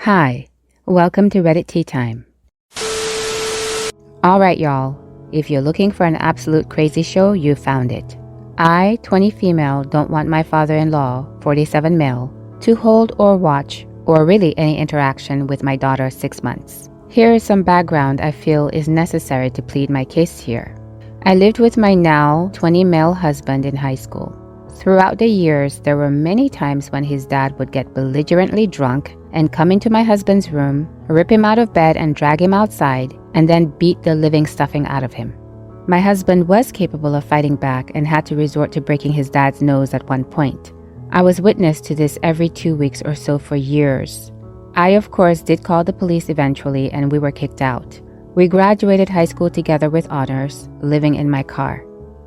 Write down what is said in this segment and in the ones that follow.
Hi, welcome to Reddit Tea Time. Alright y'all, if you're looking for an absolute crazy show, you found it. I, 20 female, don't want my father-in-law, 47 male, to hold or watch, or really any interaction with my daughter 6 months. Here is some background I feel is necessary to plead my case here. I lived with my now 20 male husband in high school. Throughout the years, there were many times when his dad would get belligerently drunk and come into my husband's room, rip him out of bed and drag him outside, and then beat the living stuffing out of him. My husband was capable of fighting back and had to resort to breaking his dad's nose at one point. I was witness to this every 2 weeks or so for years. I, of course, did call the police eventually and we were kicked out. We graduated high school together with honors, living in my car.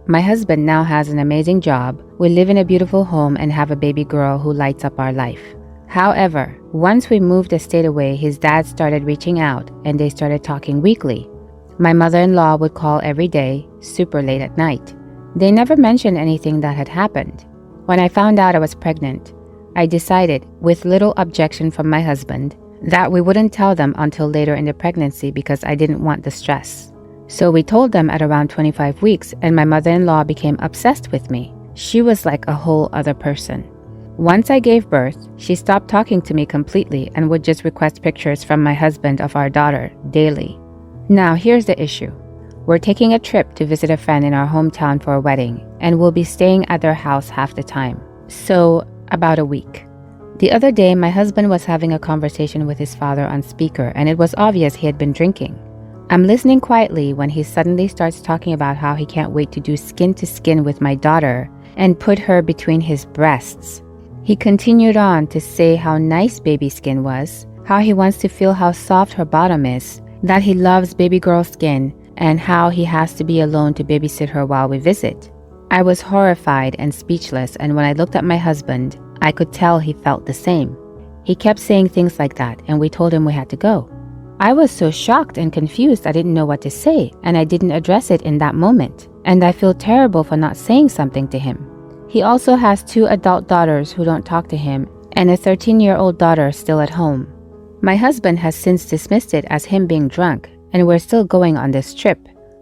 My husband now has an amazing job. We live in a beautiful home and have a baby girl who lights up our life. However, once we moved a state away, his dad started reaching out and they started talking weekly. My mother-in-law would call every day, super late at night. They never mentioned anything that had happened. When I found out I was pregnant, I decided, with little objection from my husband, that we wouldn't tell them until later in the pregnancy because I didn't want the stress. So we told them at around 25 weeks and my mother-in-law became obsessed with me. She was like a whole other person. Once I gave birth, she stopped talking to me completely and would just request pictures from my husband of our daughter daily. Now here's the issue. We're taking a trip to visit a friend in our hometown for a wedding and we'll be staying at their house half the time. So about a week. The other day, my husband was having a conversation with his father on speaker and it was obvious he had been drinking. I'm listening quietly when he suddenly starts talking about how he can't wait to do skin to skin with my daughter and put her between his breasts. He continued on to say how nice baby skin was, how he wants to feel how soft her bottom is, that he loves baby girl skin, and how he has to be alone to babysit her while we visit. I was horrified and speechless, and when I looked at my husband, I could tell he felt the same. He kept saying things like that, and we told him we had to go. I was so shocked and confused I didn't know what to say, and I didn't address it in that moment, and I feel terrible for not saying something to him. He also has 2 adult daughters who don't talk to him, and a 13-year-old daughter still at home. My husband has since dismissed it as him being drunk, and we're still going on this trip.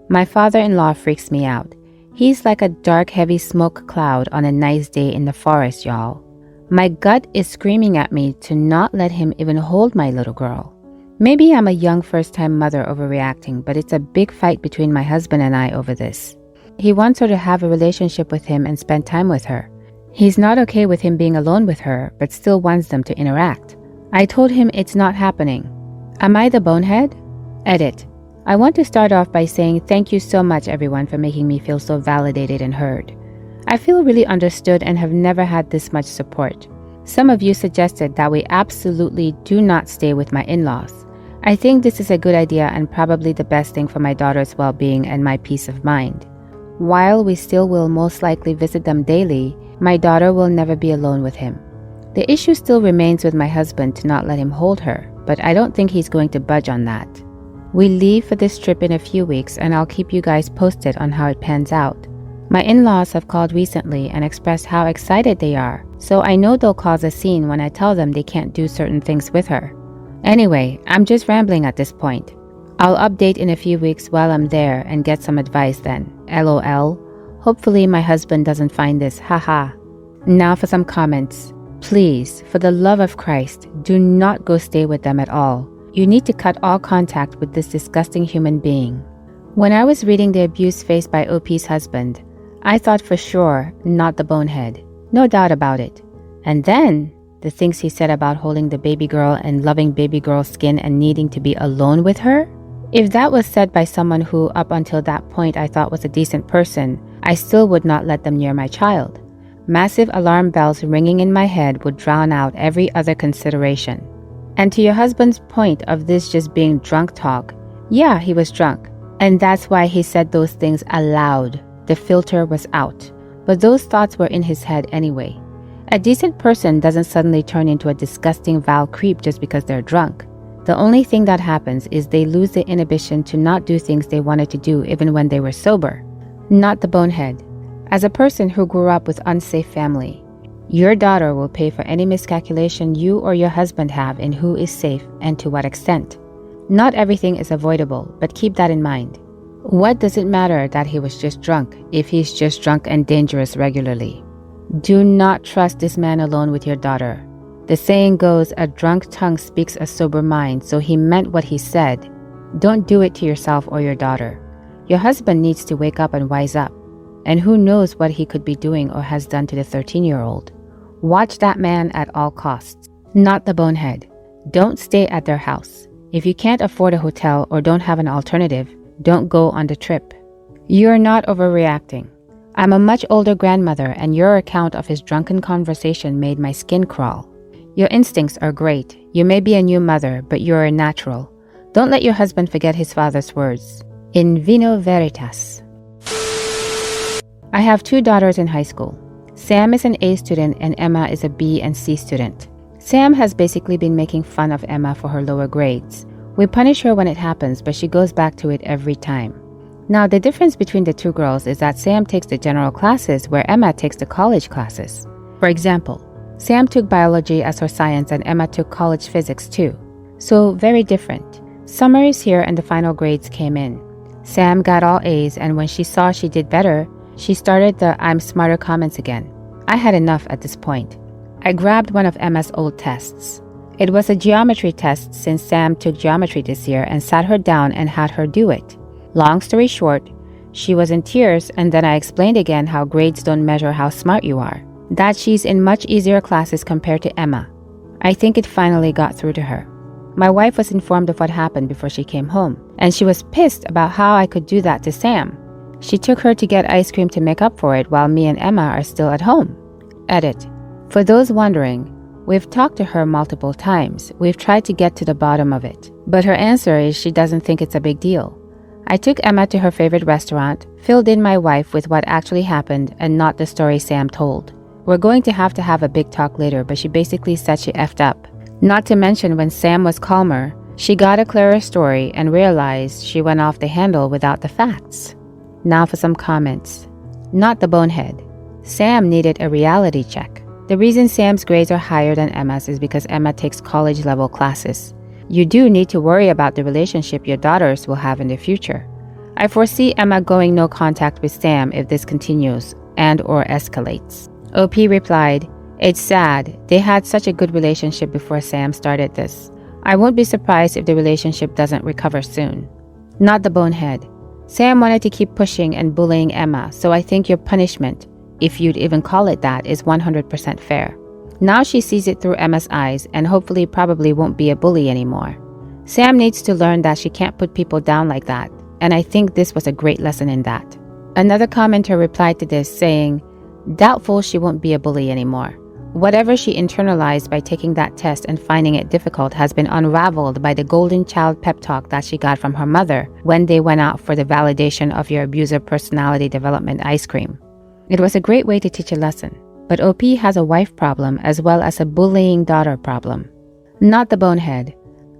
My father-in-law freaks me out. He's like a dark, heavy smoke cloud on a nice day in the forest, y'all. My gut is screaming at me to not let him even hold my little girl. Maybe I'm a young first-time mother overreacting, but it's a big fight between my husband and I over this. He wants her to have a relationship with him and spend time with her. He's not okay with him being alone with her, but still wants them to interact. I told him it's not happening. Am I the bonehead? Edit. I want to start off by saying thank you so much everyone for making me feel so validated and heard. I feel really understood and have never had this much support. Some of you suggested that we absolutely do not stay with my in-laws. I think this is a good idea and probably the best thing for my daughter's well-being and my peace of mind. While we still will most likely visit them daily, my daughter will never be alone with him. The issue still remains with my husband to not let him hold her, but I don't think he's going to budge on that. We leave for this trip in a few weeks and I'll keep you guys posted on how it pans out. My in-laws have called recently and expressed how excited they are, so I know they'll cause a scene when I tell them they can't do certain things with her. Anyway, I'm just rambling at this point. I'll update in a few weeks while I'm there and get some advice then. LOL. Hopefully my husband doesn't find this, haha. Now for some comments. Please, for the love of Christ, do not go stay with them at all. You need to cut all contact with this disgusting human being. When I was reading the abuse faced by OP's husband, I thought for sure not the bonehead. No doubt about it. And then the things he said about holding the baby girl and loving baby girl's skin and needing to be alone with her? If that was said by someone who up until that point I thought was a decent person, I still would not let them near my child. Massive alarm bells ringing in my head would drown out every other consideration. And to your husband's point of this just being drunk talk, yeah, he was drunk. And that's why he said those things aloud. The filter was out. But those thoughts were in his head anyway. A decent person doesn't suddenly turn into a disgusting vile creep just because they're drunk. The only thing that happens is they lose the inhibition to not do things they wanted to do even when they were sober. Not the bonehead. As a person who grew up with unsafe family, Your daughter will pay for any miscalculation you or your husband have in who is safe and to what extent. Not everything is avoidable, but keep that in mind. What does it matter that he was just drunk if he's just drunk and dangerous regularly? Do not trust this man alone with your daughter. The saying goes, a drunk tongue speaks a sober mind, so he meant what he said. Don't do it to yourself or your daughter. Your husband needs to wake up and wise up. And who knows what he could be doing or has done to the 13-year-old. Watch that man at all costs. Not the bonehead. Don't stay at their house. If you can't afford a hotel or don't have an alternative, don't go on the trip. You're not overreacting. I'm a much older grandmother, and your account of his drunken conversation made my skin crawl. Your instincts are great. You may be a new mother, but you're a natural. Don't let your husband forget his father's words. In vino veritas. I have 2 daughters in high school. Sam is an A student and Emma is a B and C student. Sam has basically been making fun of Emma for her lower grades. We punish her when it happens, but she goes back to it every time. Now, the difference between the 2 girls is that Sam takes the general classes where Emma takes the college classes. For example, Sam took biology as her science and Emma took college physics too. So, very different. Summer is here and the final grades came in. Sam got all A's, and when she saw she did better, she started the I'm smarter comments again. I had enough at this point. I grabbed one of Emma's old tests. It was a geometry test since Sam took geometry this year, and sat her down and had her do it. Long story short, she was in tears, and then I explained again how grades don't measure how smart you are. That she's in much easier classes compared to Emma. I think it finally got through to her. My wife was informed of what happened before she came home, and she was pissed about how I could do that to Sam. She took her to get ice cream to make up for it while me and Emma are still at home. Edit. For those wondering, we've talked to her multiple times. We've tried to get to the bottom of it. But her answer is she doesn't think it's a big deal. I took Emma to her favorite restaurant, filled in my wife with what actually happened and not the story Sam told. We're going to have a big talk later, but she basically said she effed up. Not to mention when Sam was calmer, she got a clearer story and realized she went off the handle without the facts. Now for some comments. Not the bonehead. Sam needed a reality check. The reason Sam's grades are higher than Emma's is because Emma takes college-level classes. You do need to worry about the relationship your daughters will have in the future. I foresee Emma going no contact with Sam if this continues and or escalates. OP replied, "It's sad. They had such a good relationship before Sam started this. I won't be surprised if the relationship doesn't recover soon." Not the bonehead. Sam wanted to keep pushing and bullying Emma, so I think your punishment, if you'd even call it that, is 100% fair. Now she sees it through Emma's eyes and hopefully probably won't be a bully anymore. Sam needs to learn that she can't put people down like that, and I think this was a great lesson in that. Another commenter replied to this saying, "Doubtful she won't be a bully anymore. Whatever she internalized by taking that test and finding it difficult has been unraveled by the golden child pep talk that she got from her mother when they went out for the validation of your abusive personality development ice cream. It was a great way to teach a lesson, but OP has a wife problem as well as a bullying daughter problem." Not the bonehead.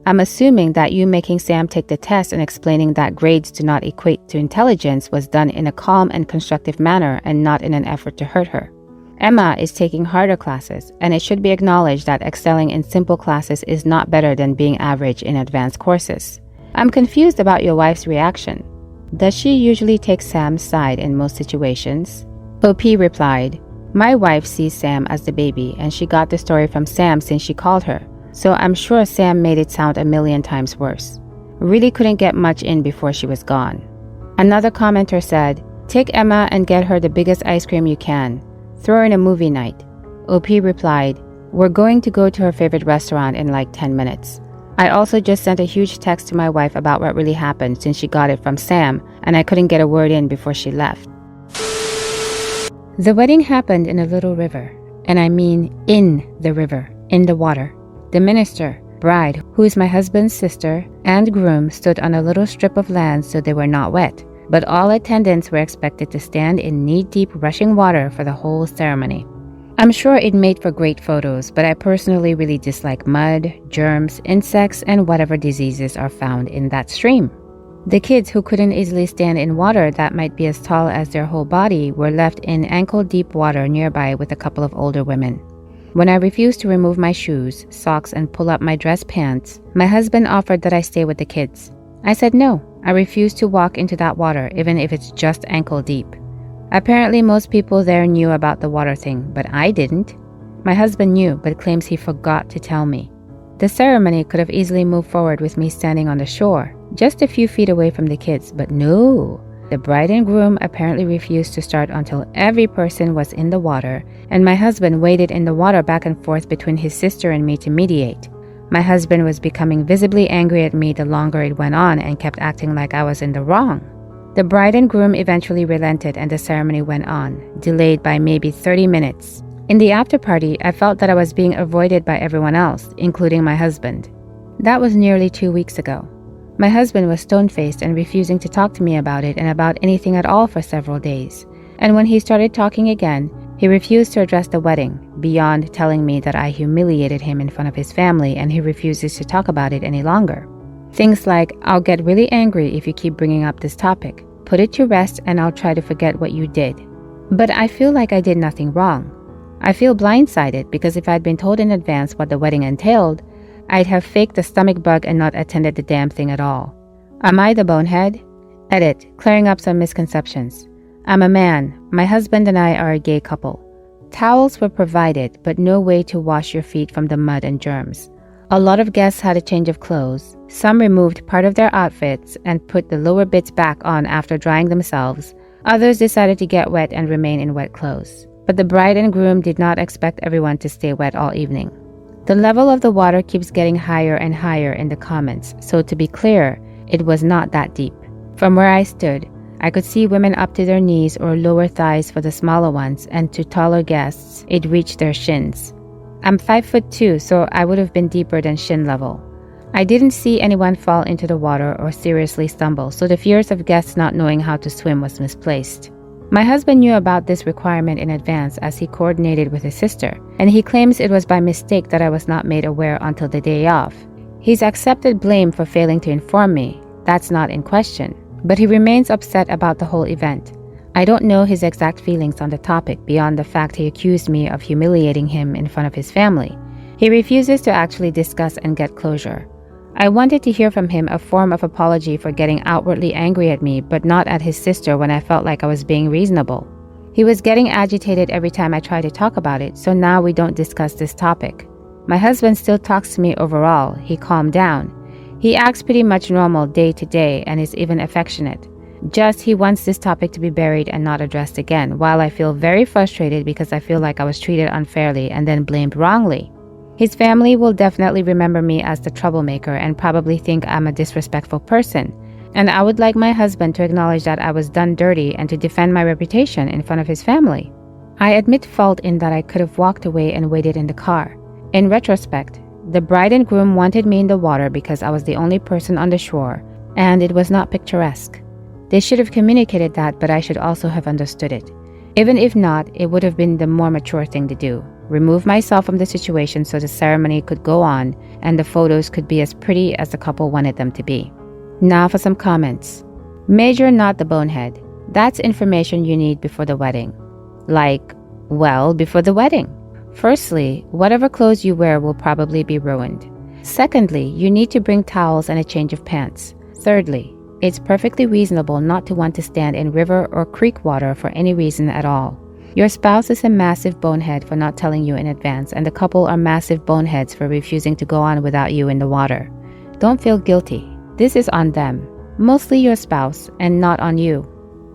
I'm assuming that you making Sam take the test and explaining that grades do not equate to intelligence was done in a calm and constructive manner and not in an effort to hurt her. Emma is taking harder classes, and it should be acknowledged that excelling in simple classes is not better than being average in advanced courses. I'm confused about your wife's reaction. Does she usually take Sam's side in most situations? OP replied, "My wife sees Sam as the baby, and she got the story from Sam since she called her. So I'm sure Sam made it sound a million times worse. Really couldn't get much in before she was gone." Another commenter said, "Take Emma and get her the biggest ice cream you can. Throw her in a movie night." OP replied, "We're going to go to her favorite restaurant in like 10 minutes. I also just sent a huge text to my wife about what really happened since she got it from Sam, and I couldn't get a word in before she left." The wedding happened in a little river, and I mean in the river, in the water. The minister, bride, who is my husband's sister, and groom stood on a little strip of land so they were not wet, but all attendants were expected to stand in knee-deep rushing water for the whole ceremony. I'm sure it made for great photos, but I personally really dislike mud, germs, insects, and whatever diseases are found in that stream. The kids who couldn't easily stand in water that might be as tall as their whole body were left in ankle-deep water nearby with a couple of older women. When I refused to remove my shoes, socks, and pull up my dress pants, my husband offered that I stay with the kids. I said no, I refuse to walk into that water even if it's just ankle deep. Apparently most people there knew about the water thing, but I didn't. My husband knew, but claims he forgot to tell me. The ceremony could have easily moved forward with me standing on the shore, just a few feet away from the kids, but no. The bride and groom apparently refused to start until every person was in the water, and my husband waded in the water back and forth between his sister and me to mediate. My husband was becoming visibly angry at me the longer it went on and kept acting like I was in the wrong. The bride and groom eventually relented and the ceremony went on, delayed by maybe 30 minutes. In the after party, I felt that I was being avoided by everyone else, including my husband. That was nearly 2 weeks ago. My husband was stone-faced and refusing to talk to me about it and about anything at all for several days. And when he started talking again, he refused to address the wedding, beyond telling me that I humiliated him in front of his family and he refuses to talk about it any longer. Things like, "I'll get really angry if you keep bringing up this topic. Put it to rest and I'll try to forget what you did." But I feel like I did nothing wrong. I feel blindsided because if I'd been told in advance what the wedding entailed, I'd have faked the stomach bug and not attended the damn thing at all. Am I the bonehead? Edit, clearing up some misconceptions. I'm a man. My husband and I are a gay couple. Towels were provided, but no way to wash your feet from the mud and germs. A lot of guests had a change of clothes. Some removed part of their outfits and put the lower bits back on after drying themselves. Others decided to get wet and remain in wet clothes. But the bride and groom did not expect everyone to stay wet all evening. The level of the water keeps getting higher and higher in the comments, so to be clear, it was not that deep. From where I stood, I could see women up to their knees or lower thighs for the smaller ones, and to taller guests, it reached their shins. I'm 5'2", so I would have been deeper than shin level. I didn't see anyone fall into the water or seriously stumble, so the fears of guests not knowing how to swim was misplaced. My husband knew about this requirement in advance as he coordinated with his sister, and he claims it was by mistake that I was not made aware until the day of. He's accepted blame for failing to inform me. That's not in question, but he remains upset about the whole event. I don't know his exact feelings on the topic beyond the fact he accused me of humiliating him in front of his family. He refuses to actually discuss and get closure. I wanted to hear from him a form of apology for getting outwardly angry at me, but not at his sister when I felt like I was being reasonable. He was getting agitated every time I tried to talk about it, so now we don't discuss this topic. My husband still talks to me overall. He calmed down. He acts pretty much normal day to day and is even affectionate. Just he wants this topic to be buried and not addressed again, while I feel very frustrated because I feel like I was treated unfairly and then blamed wrongly. His family will definitely remember me as the troublemaker and probably think I'm a disrespectful person. And I would like my husband to acknowledge that I was done dirty and to defend my reputation in front of his family. I admit fault in that I could have walked away and waited in the car. In retrospect, the bride and groom wanted me in the water because I was the only person on the shore, and it was not picturesque. They should have communicated that, but I should also have understood it. Even if not, it would have been the more mature thing to do. Remove myself from the situation so the ceremony could go on and the photos could be as pretty as the couple wanted them to be. Now for some comments. Major not the bonehead. That's information you need before the wedding. Like, well, before the wedding. Firstly, whatever clothes you wear will probably be ruined. Secondly, you need to bring towels and a change of pants. Thirdly, it's perfectly reasonable not to want to stand in river or creek water for any reason at all. Your spouse is a massive bonehead for not telling you in advance, and the couple are massive boneheads for refusing to go on without you in the water. Don't feel guilty. This is on them, mostly your spouse, and not on you.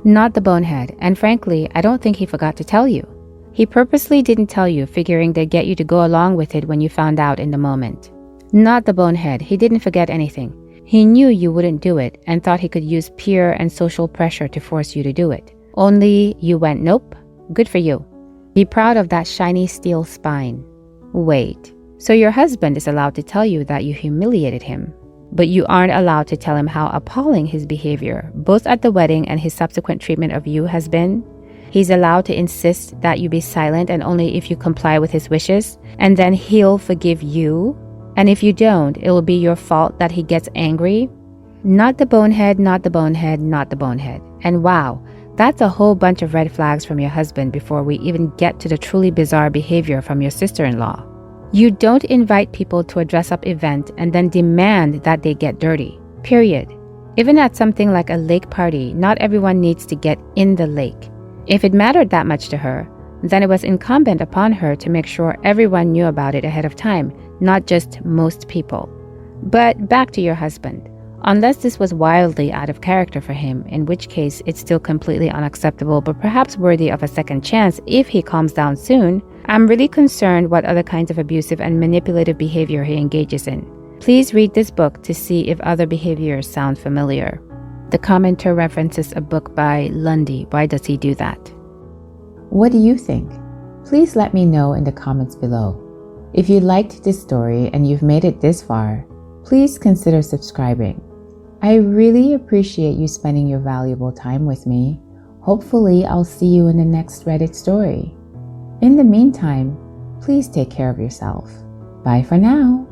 Not the bonehead, and frankly, I don't think he forgot to tell you. He purposely didn't tell you, figuring they'd get you to go along with it when you found out in the moment. Not the bonehead, he didn't forget anything. He knew you wouldn't do it and thought he could use peer and social pressure to force you to do it. Only you went nope. Good for you. Be proud of that shiny steel spine. Wait, so your husband is allowed to tell you that you humiliated him, but you aren't allowed to tell him how appalling his behavior, both at the wedding and his subsequent treatment of you, has been? He's allowed to insist that you be silent and only if you comply with his wishes, and then he'll forgive you? And if you don't, it will be your fault that he gets angry? Not the bonehead, not the bonehead, not the bonehead. And wow, that's a whole bunch of red flags from your husband before we even get to the truly bizarre behavior from your sister-in-law. You don't invite people to a dress-up event and then demand that they get dirty. Period. Even at something like a lake party, not everyone needs to get in the lake. If it mattered that much to her, then it was incumbent upon her to make sure everyone knew about it ahead of time, not just most people. But back to your husband. Unless this was wildly out of character for him, in which case it's still completely unacceptable but perhaps worthy of a second chance if he calms down soon, I'm really concerned what other kinds of abusive and manipulative behavior he engages in. Please read this book to see if other behaviors sound familiar. The commenter references a book by Lundy. Why does he do that? What do you think? Please let me know in the comments below. If you liked this story and you've made it this far, please consider subscribing. I really appreciate you spending your valuable time with me. Hopefully, I'll see you in the next Reddit story. In the meantime, please take care of yourself. Bye for now.